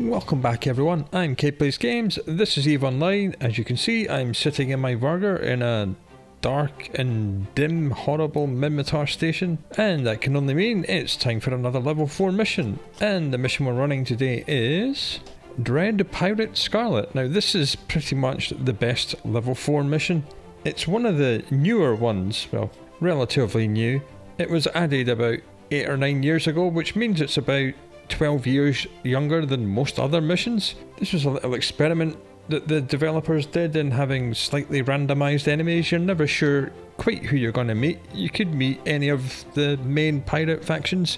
Welcome back everyone, I'm Kate Plays Games, this is EVE Online. As you can see, I'm sitting in my Vargur in a dark and dim, horrible Minmatar station, and that can only mean it's time for another level 4 mission. And the mission we're running today is Dread Pirate Scarlet. Now this is pretty much the best level 4 mission. It's one of the newer ones, well, relatively new. It was added about 8 or 9 years ago, which means it's about 12 years younger than most other missions. This was a little experiment that the developers did in having slightly randomized enemies. You're never sure quite who you're going to meet. You could meet any of the main pirate factions,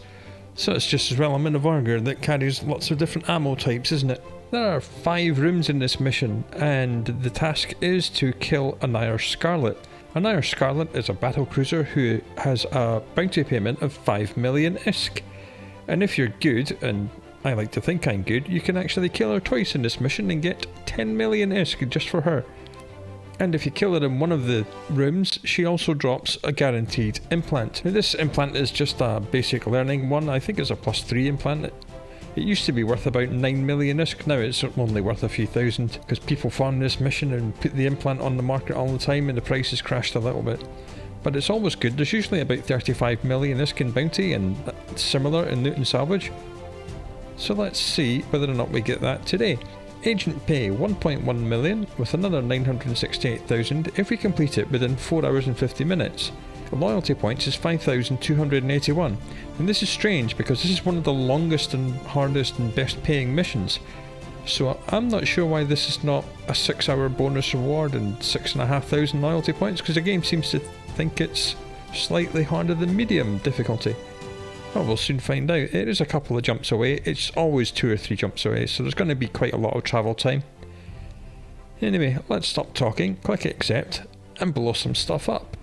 so it's just as well I'm in a Vargur that carries lots of different ammo types, isn't it? There are 5 rooms in this mission, and the task is to kill Another Scarlet. Another Scarlet is a battle cruiser who has a bounty payment of 5 million ISK. And if you're good, and I like to think I'm good, you can actually kill her twice in this mission and get 10 million ISK just for her. And if you kill her in one of the rooms, she also drops a guaranteed implant. Now this implant is just a basic learning one. I think it's a +3 implant. It used to be worth about 9 million ISK, now it's only worth a few thousand, because people farm this mission and put the implant on the market all the time and the price has crashed a little bit. But it's always good. There's usually about 35 million ISK in bounty and similar in loot and salvage. So let's see whether or not we get that today. Agent pay 1.1 million with another 968,000 if we complete it within 4 hours and 50 minutes. The loyalty points is 5,281. And this is strange because this is one of the longest and hardest and best paying missions. So I'm not sure why this is not a 6-hour bonus reward and 6,500 loyalty points, because the game seems to think it's slightly harder than medium difficulty. Well, we'll soon find out. It is a couple of jumps away. It's always 2 or 3 jumps away, so there's going to be quite a lot of travel time. Anyway, let's stop talking, click accept, and blow some stuff up.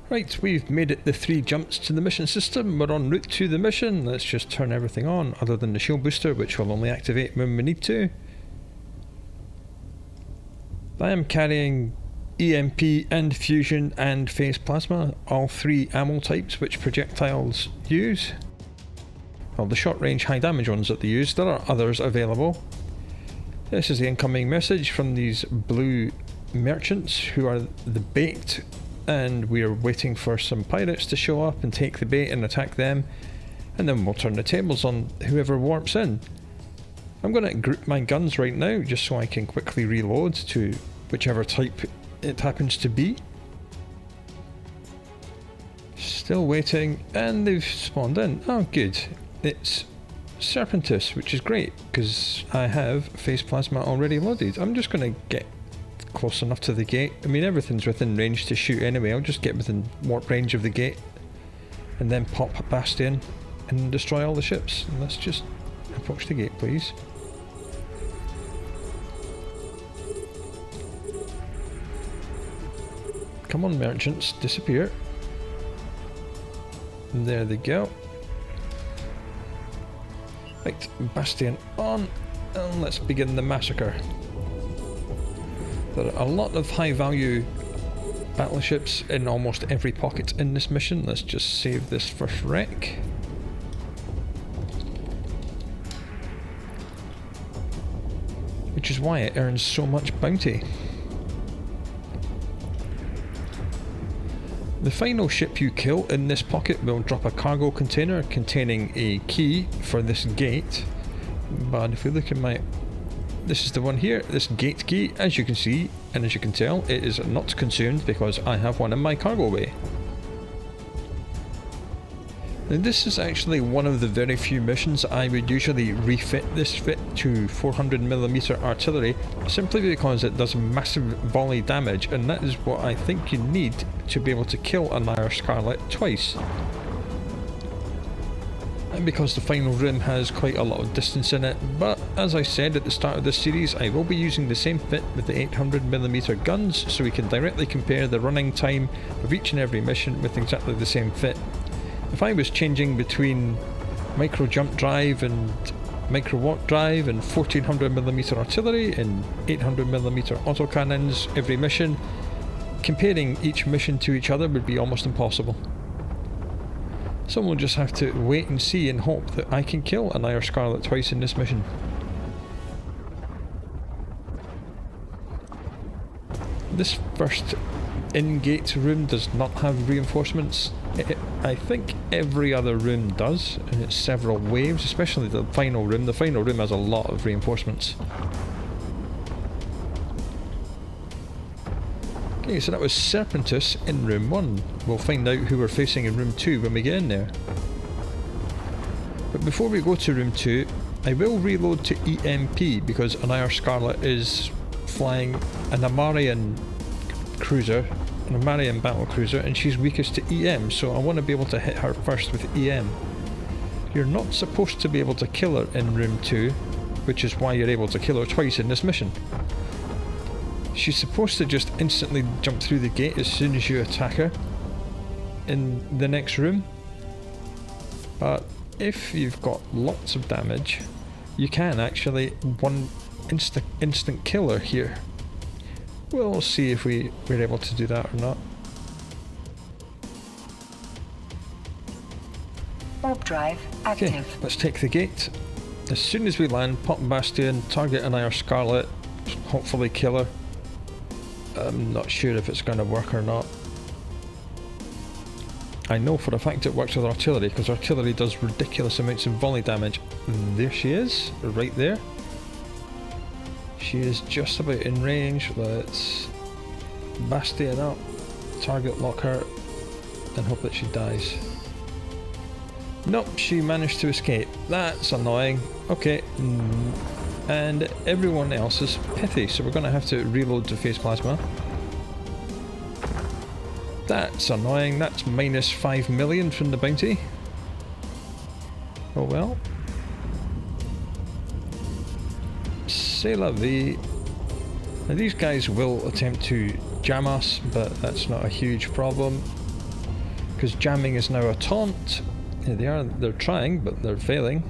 Right, we've made it the 3 jumps to the mission system. We're en route to the mission. Let's just turn everything on, other than the shield booster, which will only activate when we need to. I am carrying EMP and fusion and phase plasma, all 3 ammo types which projectiles use. Well, the short range high damage ones that they use, there are others available. This is the incoming message from these blue merchants who are the bait, and we are waiting for some pirates to show up and take the bait and attack them, and then we'll turn the tables on whoever warps in. I'm going to group my guns right now just so I can quickly reload to whichever type it happens to be. Still waiting, and they've spawned in. Oh good, it's Serpentis, which is great because I have phase plasma already loaded. I'm just going to get close enough to the gate. I mean, everything's within range to shoot anyway. I'll just get within warp range of the gate and then pop a bastion and destroy all the ships. And let's just approach the gate, please. Come on, merchants, disappear. And there they go. Right, bastion on, and let's begin the massacre. There are a lot of high value battleships in almost every pocket in this mission. Let's just save this first wreck. Which is why it earns so much bounty. The final ship you kill in this pocket will drop a cargo container containing a key for this gate. But if we look at my... this is the one here, this gate key, as you can see, and as you can tell, it is not consumed because I have one in my cargo bay. Now this is actually one of the very few missions I would usually refit this fit to 400mm artillery, simply because it does massive volley damage, and that is what I think you need to be able to kill Another Scarlet twice. And because the final room has quite a lot of distance in it, but as I said at the start of this series, I will be using the same fit with the 800mm guns, so we can directly compare the running time of each and every mission with exactly the same fit. If I was changing between micro jump drive and micro warp drive and 1400mm artillery and 800mm autocannons every mission, comparing each mission to each other would be almost impossible. So we'll just have to wait and see and hope that I can kill Another Scarlet twice in this mission. This first in-gate room does not have reinforcements. I think every other room does, and it's several waves, especially the final room. The final room has a lot of reinforcements. Okay, so that was Serpentis in room 1. We'll find out who we're facing in room 2 when we get in there. But before we go to room 2, I will reload to EMP because Anaya Scarlet is flying an Amarian cruiser, an Amarian battle cruiser, and she's weakest to EM, so I want to be able to hit her first with EM. You're not supposed to be able to kill her in room 2, which is why you're able to kill her twice in this mission. She's supposed to just instantly jump through the gate as soon as you attack her in the next room, but if you've got lots of damage, you can actually one instant kill her here. We'll see if we're able to do that or not. Warp drive active. Okay, let's take the gate. As soon as we land, pop Bastion, target Anaya Scarlet, hopefully kill her. I'm not sure if it's going to work or not. I know for a fact it works with artillery, because artillery does ridiculous amounts of volley damage. There she is, right there. She is just about in range. Let's Bastion up, target lock her, and hope that she dies. Nope, she managed to escape. That's annoying. Okay, and everyone else is pithy, so we're going to have to reload to phase plasma. That's annoying. That's minus 5 million from the bounty. Oh well. C'est la vie. Now these guys will attempt to jam us, but that's not a huge problem, because jamming is now a taunt. Yeah, they're trying, but they're failing.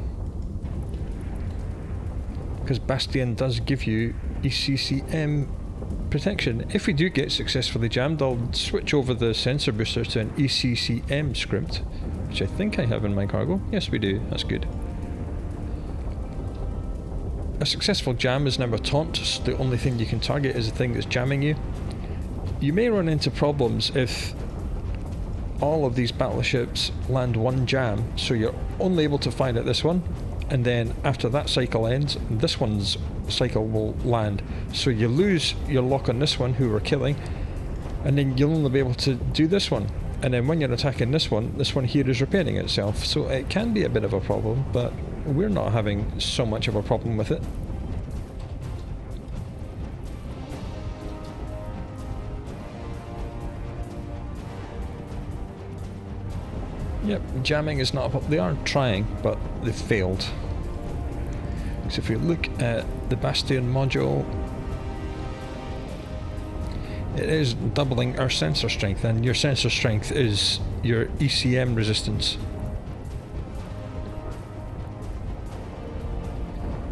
Because Bastion does give you ECCM protection. If we do get successfully jammed, I'll switch over the sensor booster to an ECCM script, which I think I have in my cargo. Yes, we do. That's good. A successful jam is now a taunt, so the only thing you can target is the thing that's jamming you. You may run into problems if all of these battleships land one jam, so you're only able to fire at this one, and then after that cycle ends, this one's cycle will land. So you lose your lock on this one, who we're killing, and then you'll only be able to do this one. And then when you're attacking this one here is repairing itself. So it can be a bit of a problem, but we're not having so much of a problem with it. Yep, jamming is not a problem. They are trying, but they've failed. So if we look at the Bastion module, it is doubling our sensor strength, and your sensor strength is your ECM resistance.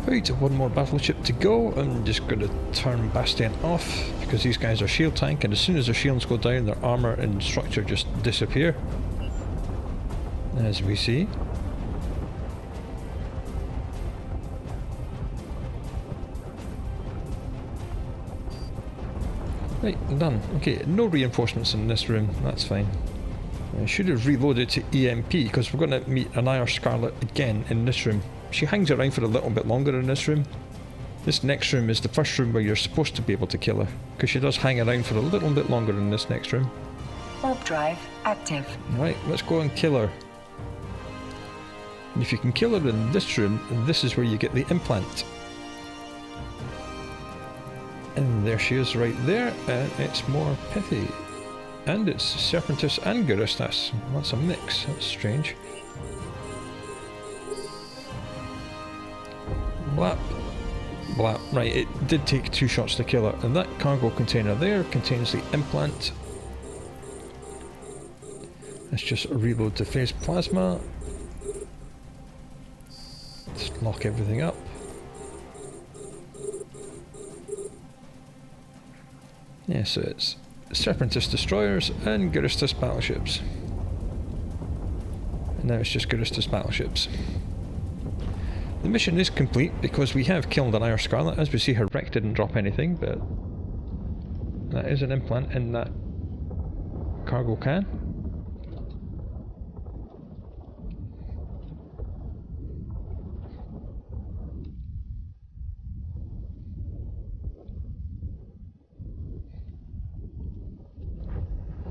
Right, one more battleship to go. I'm just going to turn Bastion off, because these guys are shield tank, and as soon as their shields go down, their armour and structure just disappear, as we see. Right, done. Okay, no reinforcements in this room, that's fine. I should have reloaded to EMP, because we're going to meet Anaya Scarlet again in this room. She hangs around for a little bit longer in this room. This next room is the first room where you're supposed to be able to kill her, because she does hang around for a little bit longer in this next room. Warp drive active. Right, let's go and kill her. And if you can kill her in this room, this is where you get the implant. And there she is right there, and it's more pithy. And it's Serpentis and Guristas. That's a mix, that's strange. Blap. Blap. Right, it did take 2 shots to kill her, and that cargo container there contains the implant. Let's just reload to phase plasma. Let's lock everything up. Yeah, so it's Serpentis destroyers and Guristas battleships. And now it's just Guristas battleships. The mission is complete because we have killed Anaya Scarlet. As we see, her wreck didn't drop anything, but that is an implant in that cargo can.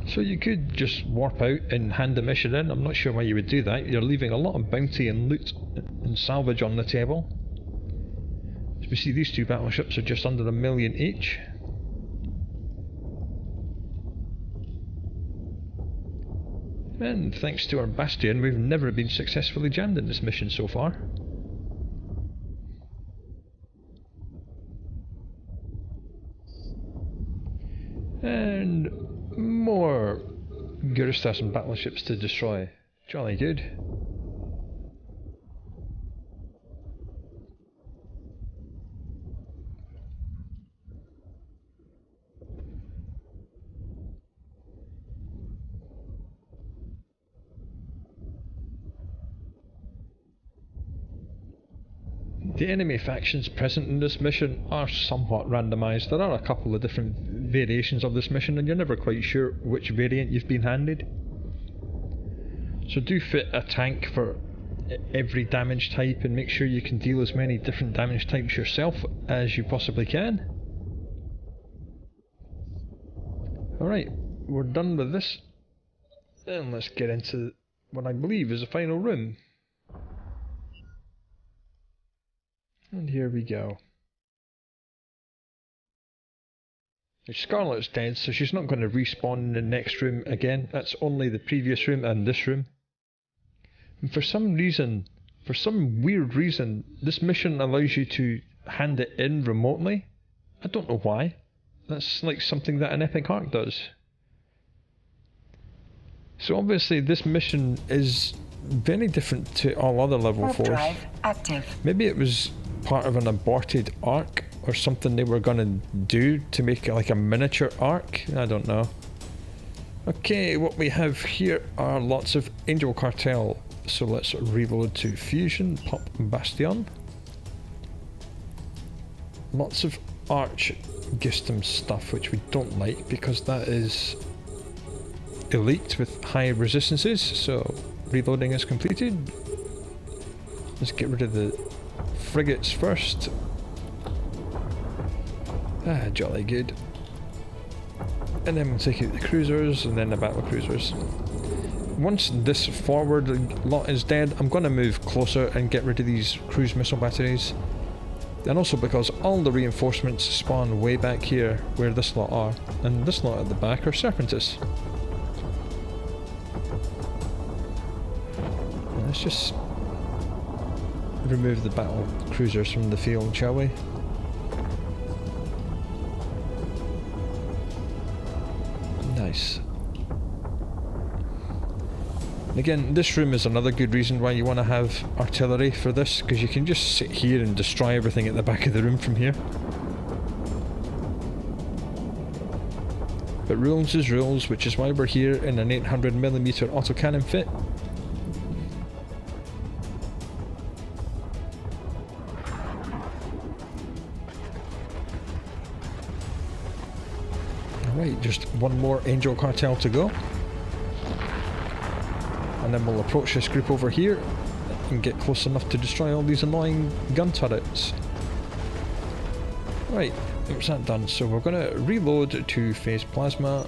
So you could just warp out and hand the mission in. I'm not sure why you would do that. You're leaving a lot of bounty and loot and salvage on the table. As we see, these two battleships are just under 1 million each. And thanks to our Bastion, we've never been successfully jammed in this mission so far. And more Gurustas and battleships to destroy. Jolly good. The enemy factions present in this mission are somewhat randomised. There are a couple of different variations of this mission and you're never quite sure which variant you've been handed. So do fit a tank for every damage type and make sure you can deal as many different damage types yourself as you possibly can. Alright, we're done with this. And let's get into what I believe is the final room. And here we go. Now, Scarlet's dead, so she's not going to respawn in the next room again. That's only the previous room and this room. And for some reason, for some weird reason, this mission allows you to hand it in remotely. I don't know why. That's like something that an Epic Heart does. So obviously this mission is very different to all other level 4s. Drive active. Maybe it was part of an aborted arc or something they were gonna do to make it like a miniature arc. I don't know. Okay, what we have here are lots of Angel Cartel. So let's reload to Fusion, pop Bastion. Lots of Arch Gistum stuff which we don't like because that is elite with high resistances, so reloading is completed. Let's get rid of the frigates first. Jolly good. And then we'll take out the cruisers and then the battle cruisers. Once this forward lot is dead, I'm going to move closer and get rid of these cruise missile batteries. And also because all the reinforcements spawn way back here where this lot are, and this lot at the back are Serpentis. Let's just remove the battle cruisers from the field, shall we? Nice. Again, this room is another good reason why you want to have artillery for this, because you can just sit here and destroy everything at the back of the room from here. But rules is rules, which is why we're here in an 800mm autocannon fit. Alright, just one more Angel Cartel to go. And then we'll approach this group over here and get close enough to destroy all these annoying gun turrets. Right, there's that done. So we're going to reload to phase plasma.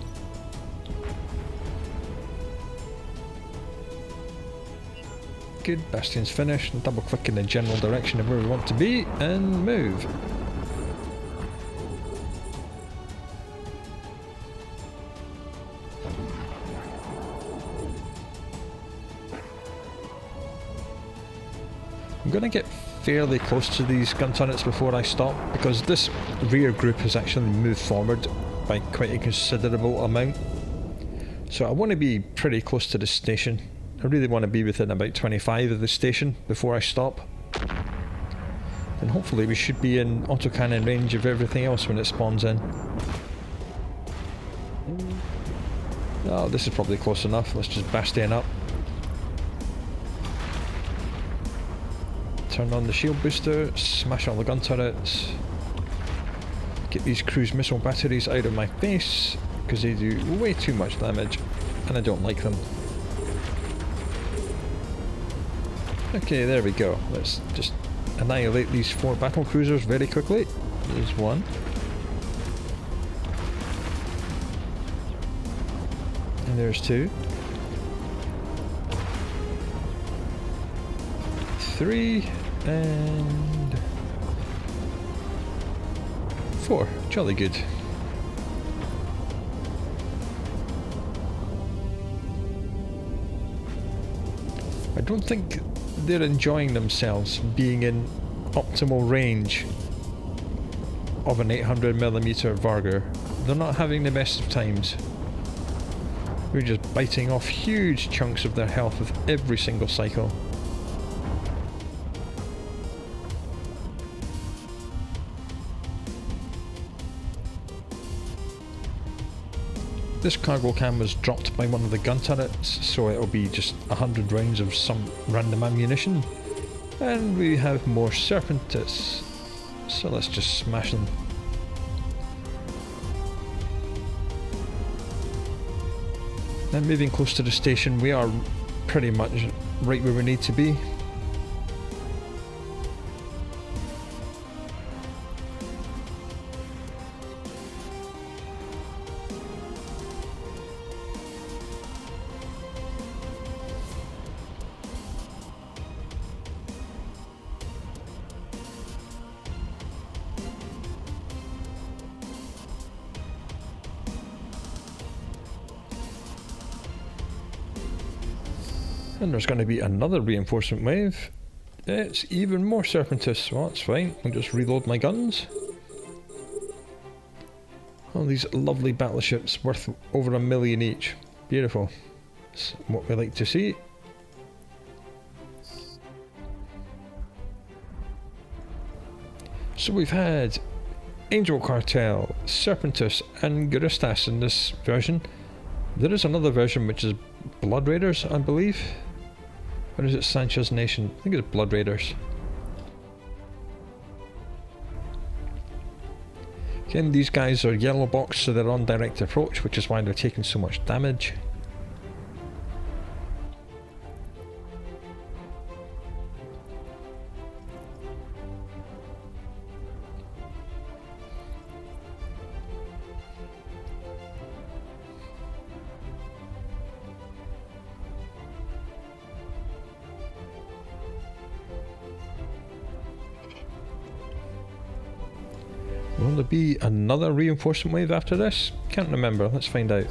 Good, Bastion's finished. Double click in the general direction of where we want to be and move. I'm going to get fairly close to these gun turrets before I stop, because this rear group has actually moved forward by quite a considerable amount. So I want to be pretty close to the station. I really want to be within about 25 of the station before I stop. And hopefully we should be in autocannon range of everything else when it spawns in. Oh, this is probably close enough. Let's just Bastion up. Turn on the shield booster, smash all the gun turrets. Get these cruise missile batteries out of my face, because they do way too much damage, and I don't like them. Okay, there we go. Let's just annihilate these 4 battle cruisers very quickly. There's one. And there's 2. 3 and 4. Jolly good. I don't think they're enjoying themselves being in optimal range of an 800mm Vargur. They're not having the best of times. We're just biting off huge chunks of their health with every single cycle. This cargo cam was dropped by one of the gun turrets, so it'll be just 100 rounds of some random ammunition. And we have more Serpentis, so let's just smash them. Now moving close to the station, we are pretty much right where we need to be. And there's going to be another reinforcement wave. It's even more Serpentis. Well, that's fine. I'll just reload my guns. All these lovely battleships worth over $1 million each. Beautiful. That's what we like to see. So we've had Angel Cartel, Serpentis and Guristas in this version. There is another version which is Blood Raiders, I believe. Or is it Sanchez Nation? I think it's Blood Raiders. Again, these guys are yellow box, so they're on direct approach, which is why they're taking so much damage. Will there be another reinforcement wave after this? Can't remember, let's find out.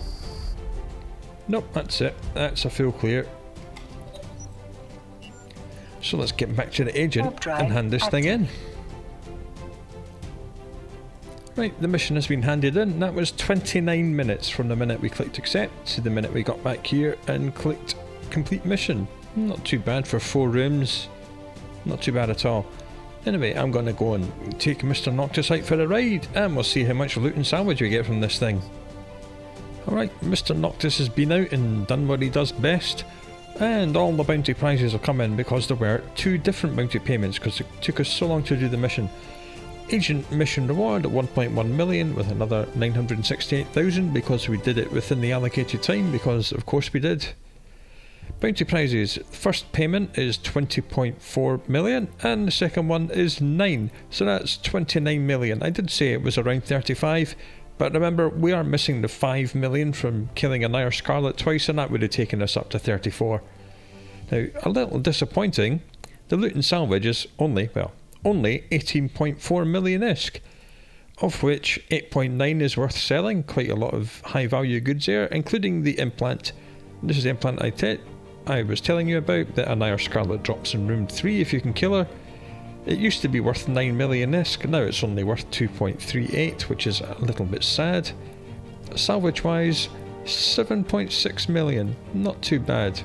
Nope, that's it. That's a full clear. So let's get back to the agent and hand this thing in. Right, the mission has been handed in. That was 29 minutes from the minute we clicked accept to the minute we got back here and clicked complete mission. Not too bad for 4 rooms. Not too bad at all. Anyway, I'm going to go and take Mr. Noctis out for a ride, and we'll see how much loot and salvage we get from this thing. Alright, Mr. Noctis has been out and done what he does best, and all the bounty prizes have come in because there were 2 different bounty payments because it took us so long to do the mission. Agent mission reward at 1.1 million with another 968,000 because we did it within the allocated time, because of course we did. Bounty prizes, first payment is 20.4 million and the second one is 9, so that's 29 million. I did say it was around 35, but remember we are missing the 5 million from killing a Nire Scarlet twice, and that would have taken us up to 34. Now, a little disappointing, the loot and salvage is only 18.4 million-isk, of which 8.9 is worth selling, quite a lot of high value goods there, including the implant. This is the implant I was telling you about, that a Nire Scarlet drops in room 3 if you can kill her. It used to be worth 9 million-isk, now it's only worth 2.38, which is a little bit sad. Salvage wise, 7.6 million, not too bad.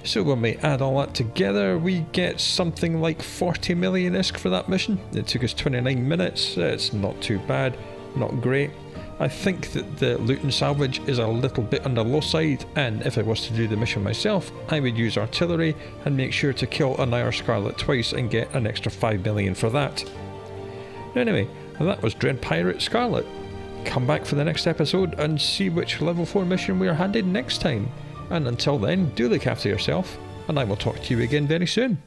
So when we add all that together, we get something like 40 million-isk for that mission. It took us 29 minutes, it's not too bad, not great. I think that the loot and salvage is a little bit on the low side, and if I was to do the mission myself, I would use artillery and make sure to kill a Nire Scarlet twice and get an extra 5 million for that. Anyway, And that was Dread Pirate Scarlet. Come back for the next episode and see which level 4 mission we are handed next time. And until then, do look after yourself, and I will talk to you again very soon.